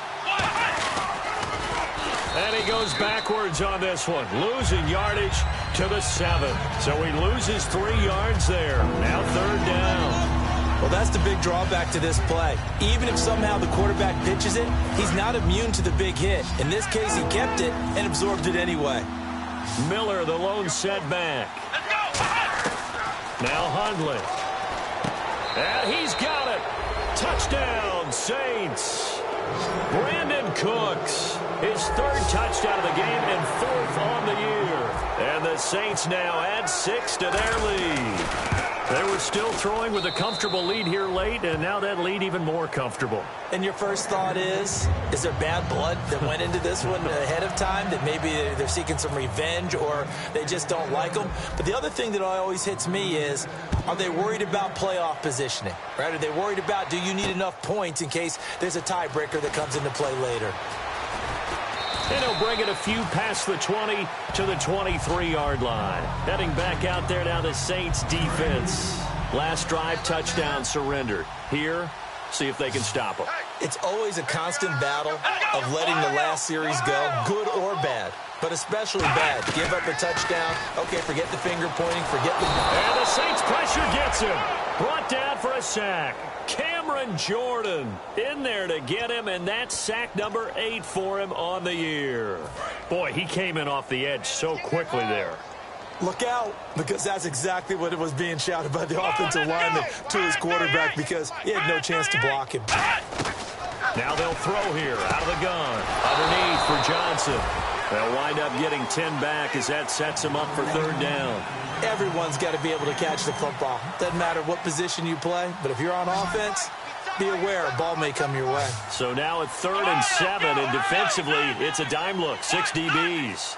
And he goes backwards on this one, losing yardage to the 7. So he loses 3 yards there. Now 3rd down. Well, that's the big drawback to this play. Even if somehow the quarterback pitches it, he's not immune to the big hit. In this case, he kept it and absorbed it anyway. Miller, the lone setback. Let's go. Now Hundley. And he's got it. Touchdown, Saints. Brandon Cooks, his 3rd touchdown of the game and 4th on the year. And the Saints now add 6 to their lead. They were still throwing with a comfortable lead here late, and now that lead even more comfortable. And your first thought is there bad blood that went into this one ahead of time, that maybe they're seeking some revenge or they just don't like them? But the other thing that always hits me is, are they worried about playoff positioning? Right? Are they worried about, do you need enough points in case there's a tiebreaker that comes into play later? And he'll bring it a few past the 20 to the 23-yard line. Heading back out there now, the Saints defense. Last drive, touchdown surrendered. Here, see if they can stop them. It's always a constant battle of letting the last series go, good or bad, but especially bad. Give up a touchdown. Okay, forget the finger pointing, forget the... And the Saints pressure gets him. Brought down for a sack. Cameron Jordan in there to get him, and that's sack number 8 for him on the year. Boy, he came in off the edge so quickly there. Look out, because that's exactly what it was being shouted by the offensive lineman to his quarterback because he had no chance to block him. Now they'll throw here out of the gun. Underneath for Johnson. They'll wind up getting 10 back as that sets him up for 3rd down. Everyone's got to be able to catch the football. Doesn't matter what position you play, but if you're on offense, be aware a ball may come your way. So now at 3rd and 7, and defensively, it's a dime look, 6 DBs.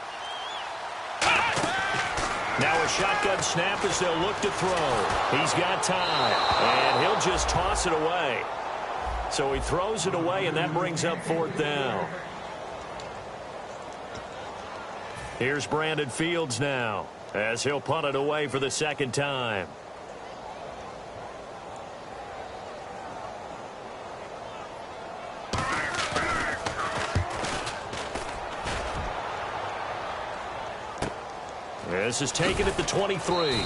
Now a shotgun snap as they'll look to throw. He's got time, and he'll just toss it away. So he throws it away, and that brings up 4th down. Here's Brandon Fields now, as he'll punt it away for the 2nd time. This is taken at the 23.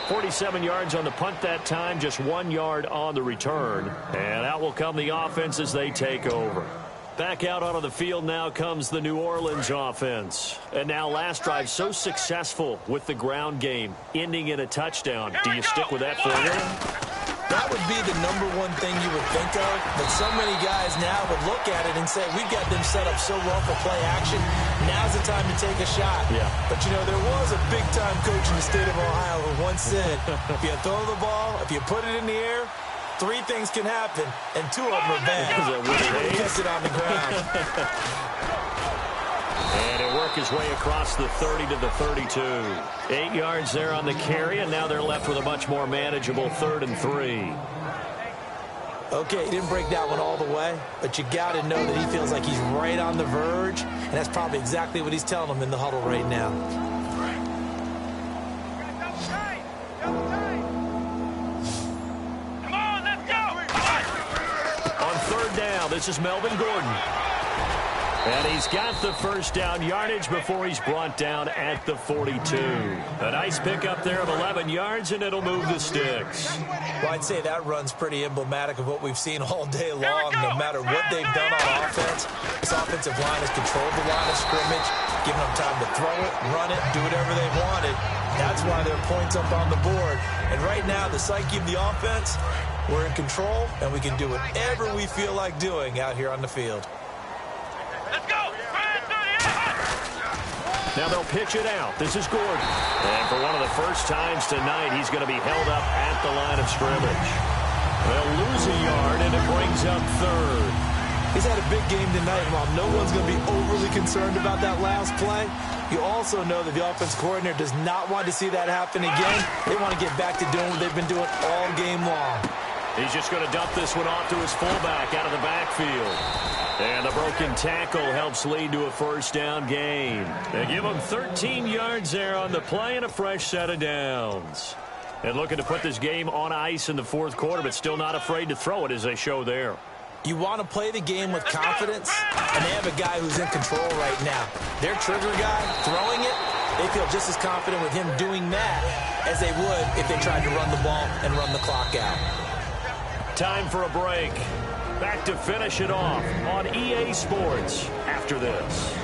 47 yards on the punt that time, just 1 yard on the return. And out will come the offense as they take over. Back out onto the field now comes the New Orleans offense. And now last drive so successful with the ground game, ending in a touchdown. Do you stick with that formula? That would be the #1 thing you would think of, but so many guys now would look at it and say, we've got them set up so well for play action, now's the time to take a shot. Yeah. But, you know, there was a big-time coach in the state of Ohio who once said, if you throw the ball, if you put it in the air, 3 things can happen, and 2 of them are bad. He gets it on the ground. And he'll work his way across the 30 to the 32. 8 yards there on the carry, and now they're left with a much more manageable 3rd and 3. Okay, he didn't break that one all the way, but you got to know that he feels like he's right on the verge, and that's probably exactly what he's telling them in the huddle right now. Come on, let's go. On 3rd down, this is Melvin Gordon. And he's got the 1st down yardage before he's brought down at the 42. A nice pickup there of 11 yards, and it'll move the sticks. Well, I'd say that run's pretty emblematic of what we've seen all day long. No matter what they've done on offense, this offensive line has controlled the line of scrimmage, giving them time to throw it, run it, do whatever they wanted. That's why there are points up on the board. And right now, the psyche of the offense, we're in control, and we can do whatever we feel like doing out here on the field. Let's go. Now they'll pitch it out. This is Gordon. And for one of the first times tonight, he's going to be held up at the line of scrimmage. They'll lose a yard, and it brings up third. He's had a big game tonight, and while no one's going to be overly concerned about that last play, you also know that the offense coordinator does not want to see that happen again. They want to get back to doing what they've been doing all game long. He's just going to dump this one off to his fullback out of the backfield. And the broken tackle helps lead to a first down gain. They give him 13 yards there on the play and a fresh set of downs. And looking to put this game on ice in the fourth quarter, but still not afraid to throw it as they show there. You want to play the game with confidence, and they have a guy who's in control right now. Their trigger guy throwing it, they feel just as confident with him doing that as they would if they tried to run the ball and run the clock out. Time for a break. Back to finish it off on EA Sports after this.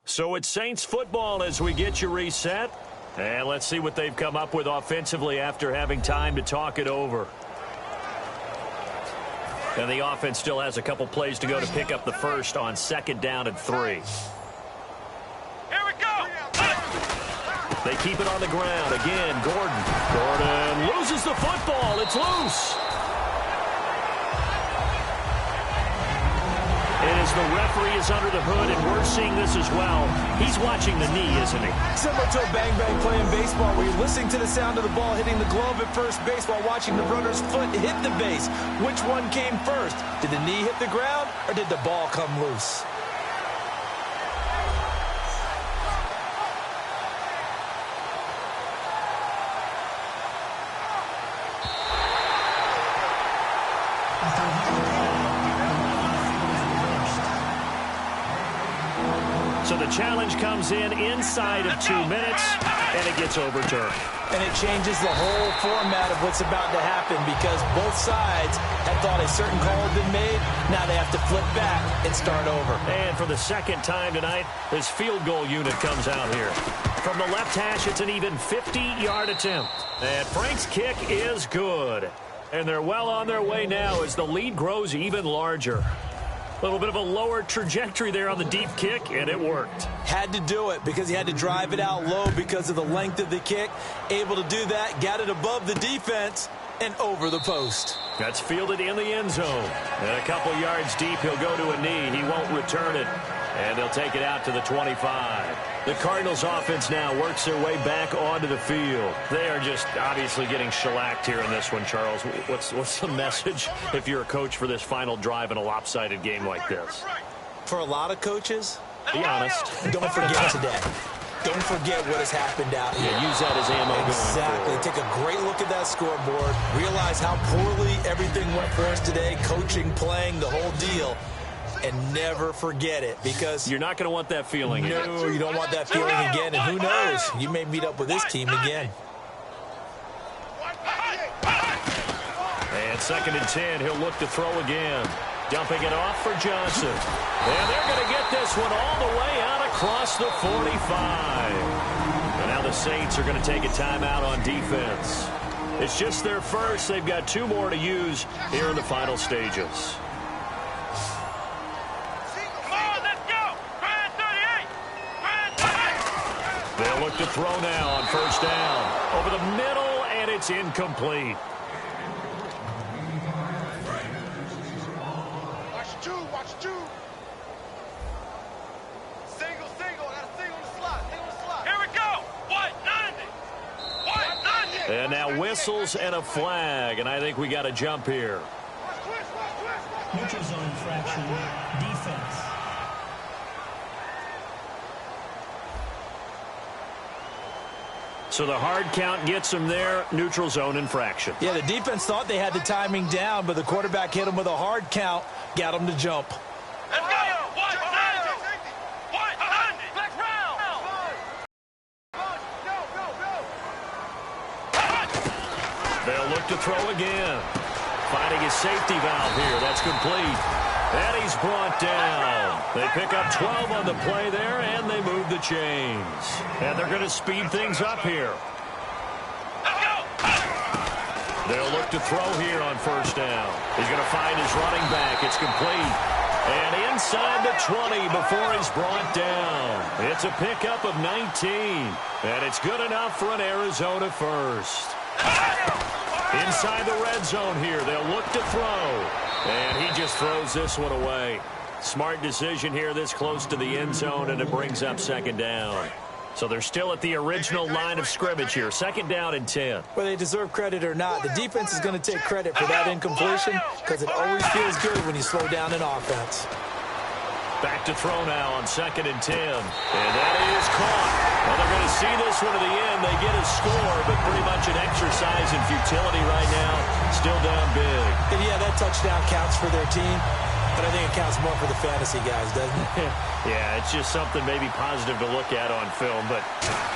So it's Saints football as we get you reset. And let's see what they've come up with offensively after having time to talk it over. And the offense still has a couple plays to go to pick up the first on 2nd down and 3. They keep it on the ground. Again, Gordon loses the football. It's loose. And as the referee is under the hood, and we're seeing this as well, he's watching the knee, isn't he? Similar to a bang-bang play in baseball where you're listening to the sound of the ball hitting the glove at first base while watching the runner's foot hit the base. Which one came first? Did the knee hit the ground, or did the ball come loose? So the challenge comes in inside of 2 minutes, and it gets overturned. And it changes the whole format of what's about to happen because both sides had thought a certain call had been made. Now they have to flip back and start over. And for the second time tonight, this field goal unit comes out here. From the left hash, it's an even 50-yard attempt. And Frank's kick is good. And they're well on their way now as the lead grows even larger. A little bit of a lower trajectory there on the deep kick, and it worked. Had to do it because he had to drive it out low because of the length of the kick. Able to do that, got it above the defense, and over the post. That's fielded in the end zone. And a couple yards deep, he'll go to a knee. He won't return it. And they'll take it out to the 25. The Cardinals offense now works their way back onto the field. They are just obviously getting shellacked here in this one, Charles. What's the message if you're a coach for this final drive in a lopsided game like this? For a lot of coaches, be honest. Don't forget today. Don't forget what has happened out here. Yeah, use that as ammo exactly. going forward. Take a great look at that scoreboard. Realize how poorly everything went for us today. Coaching, playing, the whole deal. And never forget it because you're not going to want that feeling again. No, you don't want that feeling again. And who knows? You may meet up with this team again. And 2nd and 10, he'll look to throw again. Dumping it off for Johnson. And they're going to get this one all the way out across the 45. And now the Saints are going to take a timeout on defense. It's just their first. They've got 2 more to use here in the final stages. They'll look to throw now on 1st down. Over the middle, and it's incomplete. Watch two. Single. Got a single in the slot. Here we go. White 90. And now whistles and a flag, and I think we got a jump here. Neutral zone infraction, defense. So the hard count gets them there, neutral zone infraction. Yeah, the defense thought they had the timing down, but the quarterback hit him with a hard count, got him to jump. Let's go. White 90. Back round. They'll look to throw again. Finding his safety valve here. That's complete. And he's brought down. They pick up 12 on the play there, and they move the chains. And they're going to speed things up here. They'll look to throw here on 1st down. He's going to find his running back. It's complete. And inside the 20 before he's brought down. It's a pickup of 19. And it's good enough for an Arizona first. Inside the red zone here. They'll look to throw. And he just throws this one away. Smart decision here this close to the end zone, and it brings up second down. So they're still at the original line of scrimmage here. Second down and 10. Whether they deserve credit or not, the defense is going to take credit for that incompletion because it always feels good when you slow down an offense. Back to throw now on second and 10. And that is caught. Well, they're going to see this one to the end. They get a score, but pretty much an exercise in futility right now. Still down big. And yeah, that touchdown counts for their team. But I think it counts more for the fantasy guys, doesn't it? Yeah, it's just something maybe positive to look at on film, but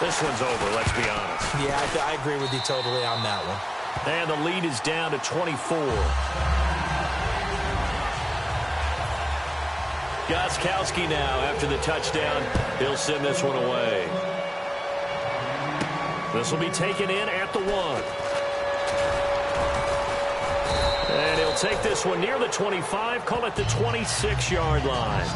this one's over, let's be honest. Yeah, I agree with you totally on that one. And the lead is down to 24. Gostkowski now after the touchdown. He'll send this one away. This will be taken in at the 1. And he'll take this one near the 25, call it the 26-yard line.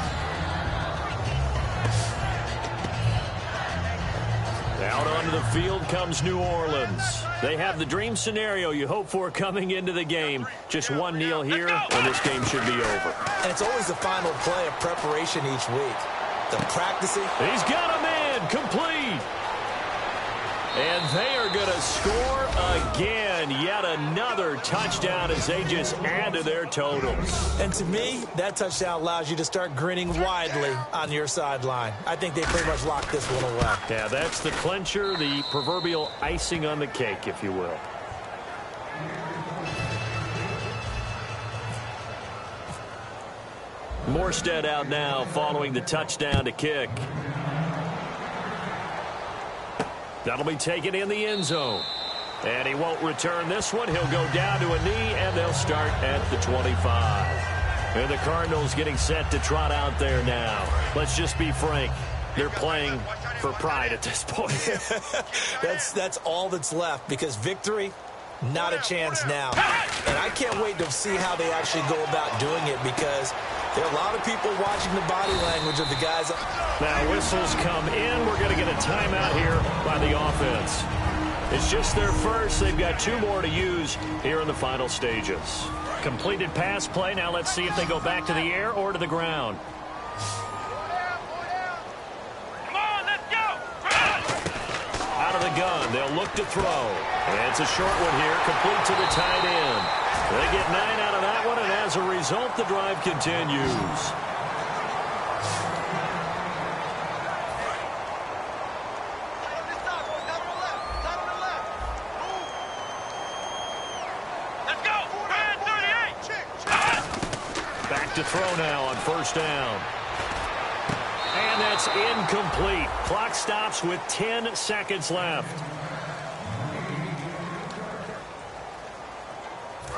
Out onto the field comes New Orleans. They have the dream scenario you hope for coming into the game. Just one kneel here, and this game should be over. And it's always the final play of preparation each week. The practicing. He's got a man complete. And they are going to score again. Yet another touchdown as they just add to their totals. And to me, that touchdown allows you to start grinning widely on your sideline. I think they pretty much locked this one away. Yeah, that's the clincher, the proverbial icing on the cake, if you will. Morstead out now following the touchdown to kick. That'll be taken in the end zone. And he won't return this one. He'll go down to a knee, and they'll start at the 25. And the Cardinals getting set to trot out there now. Let's just be frank. They're playing for pride at this point. That's all that's left because victory, not a chance now. And I can't wait to see how they actually go about doing it because there are a lot of people watching the body language of the guys. Now whistles come in. We're going to get a timeout here by the offense. It's just their first. They've got 2 more to use here in the final stages. Completed pass play. Now let's see if they go back to the air or to the ground. Come on, let's go. Out of the gun. They'll look to throw. And it's a short one here. Complete to the tight end. They get 9 out of that one, and as a result, the drive continues. Back to throw now on first down. And that's incomplete. Clock stops with 10 seconds left.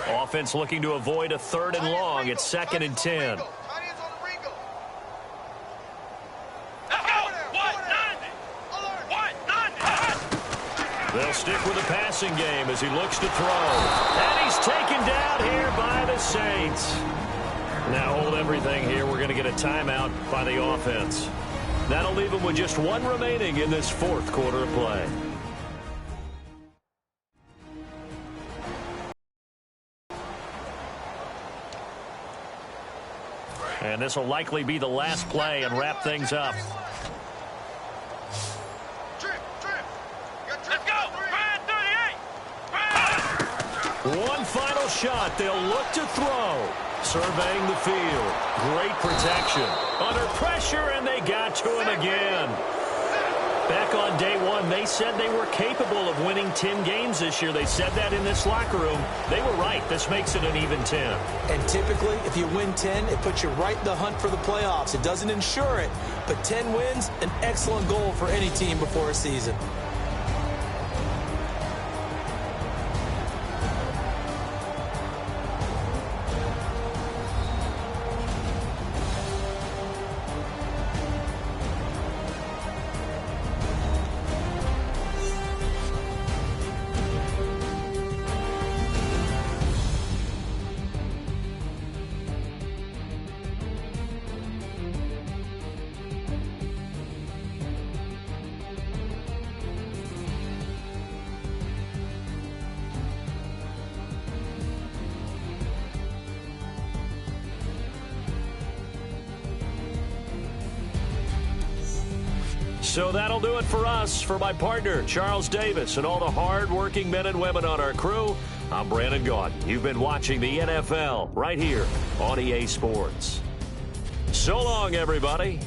Offense looking to avoid a 3rd and long. It's 2nd and 10. They'll stick with the passing game as he looks to throw. And he's taken down here by the Saints. Now hold everything here. We're going to get a timeout by the offense. That'll leave them with just 1 remaining in this 4th quarter of play. And this will likely be the last play and wrap things up. One final shot. They'll look to throw. Surveying the field. Great protection. Under pressure, and they got to him again. Back on day 1, they said they were capable of winning 10 games this year. They said that in this locker room. They were right. This makes it an even 10. And typically, if you win 10, it puts you right in the hunt for the playoffs. It doesn't ensure it, but 10 wins, an excellent goal for any team before a season. So that'll do it for us. For my partner, Charles Davis, and all the hard-working men and women on our crew, I'm Brandon Gaudin. You've been watching the NFL right here on EA Sports. So long, everybody.